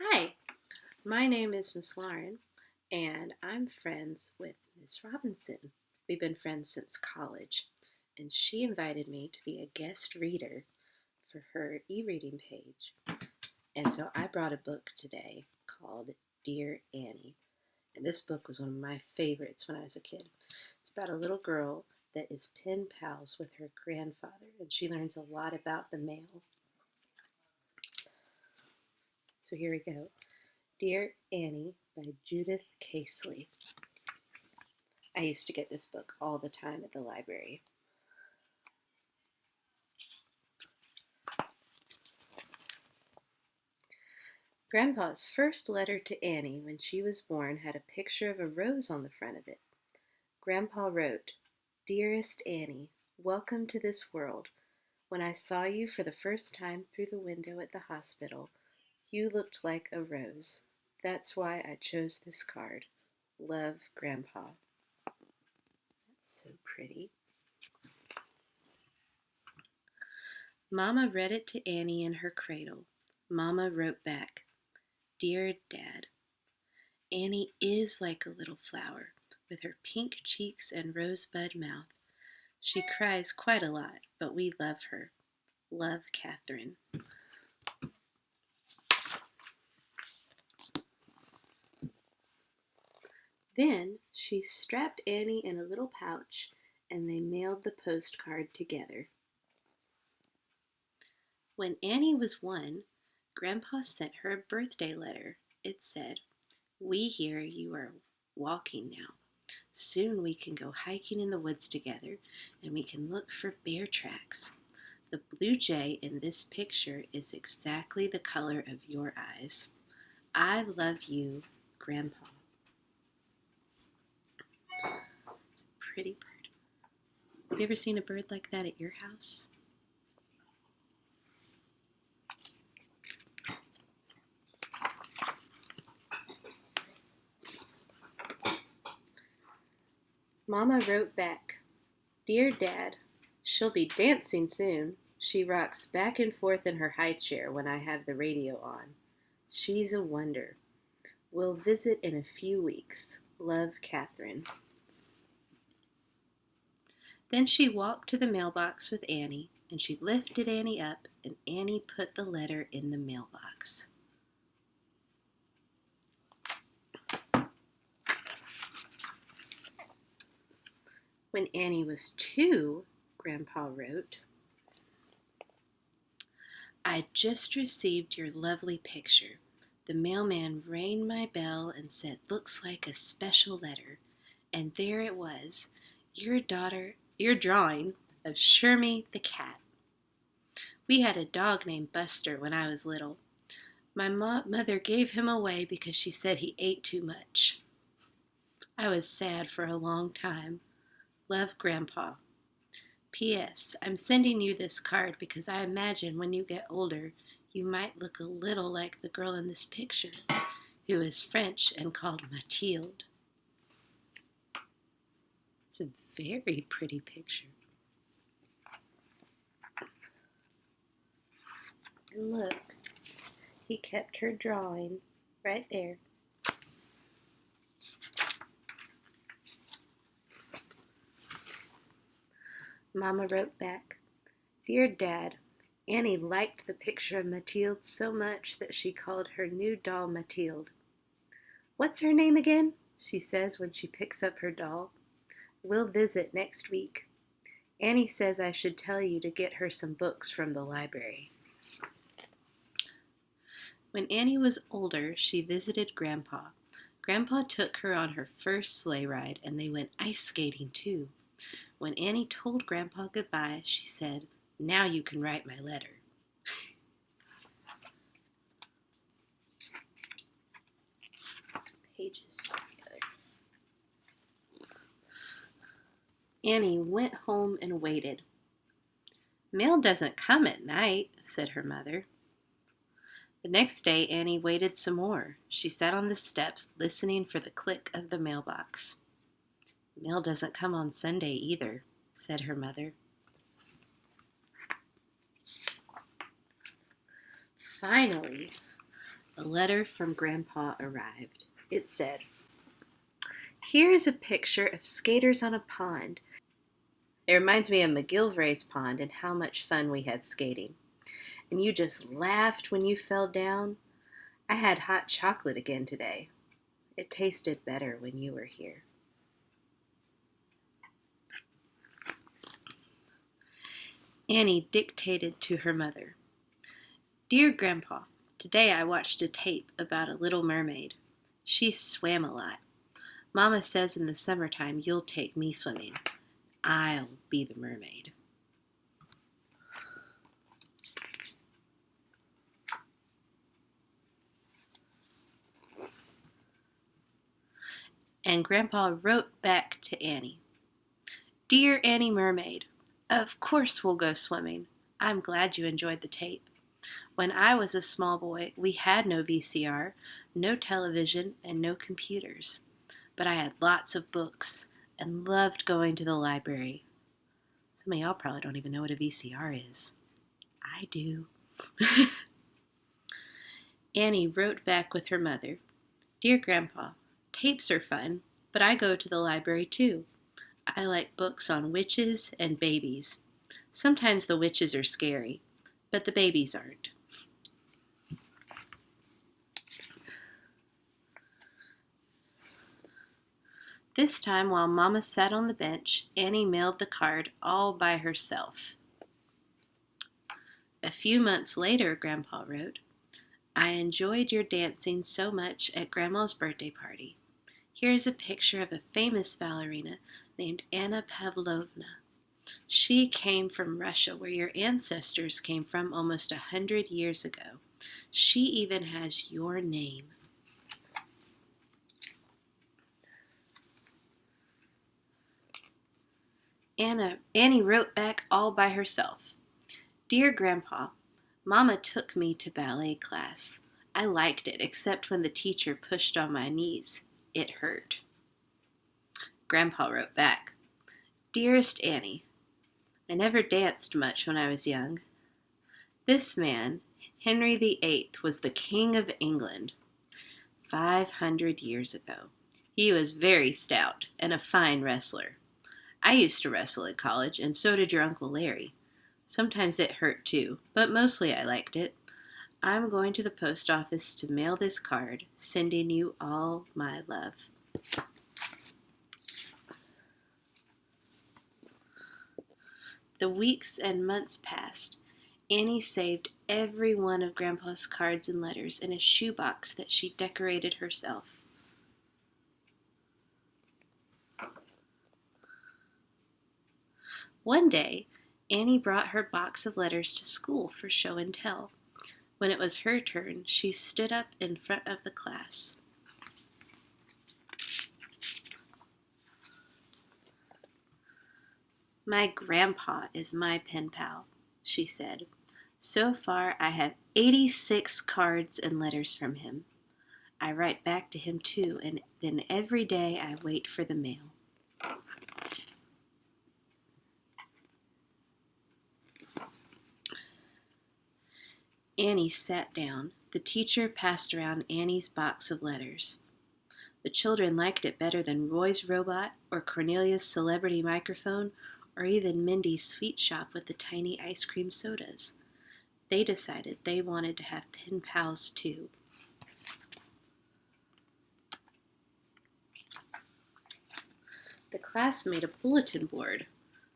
Hi, my name is Miss Lauren, and I'm friends with Miss Robinson. We've been friends since college, and she invited me to be a guest reader for her e-reading page. And so I brought a book today called Dear Annie. And this book was one of my favorites when I was a kid. It's about a little girl that is pen pals with her grandfather, and she learns a lot about the mail. So here we go. Dear Annie by Judith Caseley. I used to get this book all the time at the library. Grandpa's first letter to Annie when she was born had a picture of a rose on the front of it. Grandpa wrote, "Dearest Annie, welcome to this world. When I saw you for the first time through the window at the hospital, you looked like a rose. That's why I chose this card. Love, Grandpa." That's so pretty. Mama read it to Annie in her cradle. Mama wrote back, "Dear Dad, Annie is like a little flower, with her pink cheeks and rosebud mouth. She cries quite a lot, but we love her. Love, Catherine." Then she strapped Annie in a little pouch, and they mailed the postcard together. When Annie was 1, Grandpa sent her a birthday letter. It said, "We hear you are walking now. Soon we can go hiking in the woods together, and we can look for bear tracks. The blue jay in this picture is exactly the color of your eyes. I love you, Grandpa." It's a pretty bird. Have you ever seen a bird like that at your house? Mama wrote back, "Dear Dad, she'll be dancing soon. She rocks back and forth in her high chair when I have the radio on. She's a wonder. We'll visit in a few weeks. Love, Catherine." Then she walked to the mailbox with Annie, and she lifted Annie up, and Annie put the letter in the mailbox. When Annie was 2, Grandpa wrote, "I just received your lovely picture. The mailman rang my bell and said, 'Looks like a special letter.' And there it was, your drawing of Shermie the cat. We had a dog named Buster when I was little. My mother gave him away because she said he ate too much. I was sad for a long time. Love, Grandpa. P.S. I'm sending you this card because I imagine when you get older, you might look a little like the girl in this picture, who is French and called Mathilde." It's a very pretty picture. And look, he kept her drawing right there. Mama wrote back, "Dear Dad, Annie liked the picture of Mathilde so much that she called her new doll Mathilde. What's her name again?" she says when she picks up her doll. "We'll visit next week. Annie says I should tell you to get her some books from the library." When Annie was older, she visited Grandpa. Grandpa took her on her first sleigh ride, and they went ice skating too. When Annie told Grandpa goodbye, she said, "Now you can write my letter." Pages together. Annie went home and waited. "Mail doesn't come at night," said her mother. The next day, Annie waited some more. She sat on the steps, listening for the click of the mailbox. "Mail doesn't come on Sunday either," said her mother. Finally, A letter from Grandpa arrived. It said, "Here is a picture of skaters on a pond. It reminds me of McGilvray's pond and how much fun we had skating. And you just laughed when you fell down. I had hot chocolate again today. It tasted better when you were here." Annie dictated to her mother. "Dear Grandpa, today I watched a tape about a little mermaid. She swam a lot. Mama says in the summertime you'll take me swimming. I'll be the mermaid." And Grandpa wrote back to Annie. "Dear Annie Mermaid, of course we'll go swimming. I'm glad you enjoyed the tape. When I was a small boy, we had no VCR, no television, and no computers. But I had lots of books and loved going to the library." Some of y'all probably don't even know what a VCR is. I do. Annie wrote back with her mother. "Dear Grandpa, tapes are fun, but I go to the library too. I like books on witches and babies. Sometimes the witches are scary, but the babies aren't." This time, while Mama sat on the bench, Annie mailed the card all by herself. A few months later, Grandpa wrote, "I enjoyed your dancing so much at Grandma's birthday party. Here is a picture of a famous ballerina named Anna Pavlovna. She came from Russia, where your ancestors came from almost 100 years ago. She even has your name." Annie wrote back all by herself. "Dear Grandpa, Mama took me to ballet class. I liked it, except when the teacher pushed on my knees. It hurt." Grandpa wrote back, "Dearest Annie, I never danced much when I was young. This man, Henry VIII, was the King of England 500 years ago. He was very stout and a fine wrestler. I used to wrestle at college, and so did your Uncle Larry. Sometimes it hurt too, but mostly I liked it. I'm going to the post office to mail this card, sending you all my love." The weeks and months passed. Annie saved every one of Grandpa's cards and letters in a shoebox that she decorated herself. One day, Annie brought her box of letters to school for show and tell. When it was her turn, she stood up in front of the class. "My grandpa is my pen pal," she said. "So far, I have 86 cards and letters from him. I write back to him too, and then every day I wait for the mail." Annie sat down. The teacher passed around Annie's box of letters. The children liked it better than Roy's robot or Cornelia's celebrity microphone or even Mindy's sweet shop with the tiny ice cream sodas. They decided they wanted to have pen pals too. The class made a bulletin board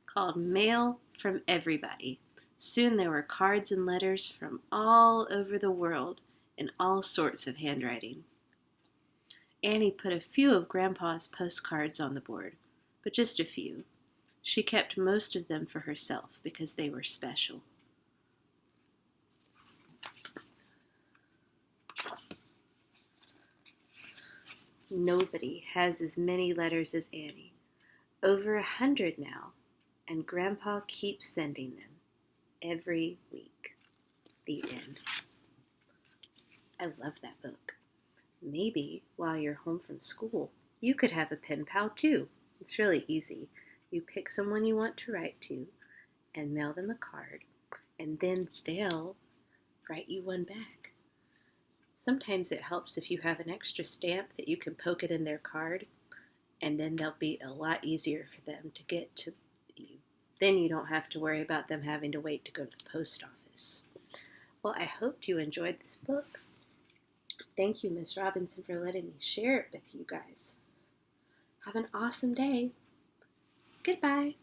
called Mail from Everybody. Soon there were cards and letters from all over the world in all sorts of handwriting. Annie put a few of Grandpa's postcards on the board, but just a few. She kept most of them for herself because they were special. Nobody has as many letters as Annie. Over 100 now, and Grandpa keeps sending them every week. The end. I love that book. Maybe while you're home from school, you could have a pen pal too. It's really easy. You pick someone you want to write to and mail them a card, and then they'll write you one back. Sometimes it helps if you have an extra stamp that you can poke it in their card, and then they'll be a lot easier for them to get to you. Then you don't have to worry about them having to wait to go to the post office. Well, I hoped you enjoyed this book. Thank you, Miss Robinson, for letting me share it with you guys. Have an awesome day. Goodbye.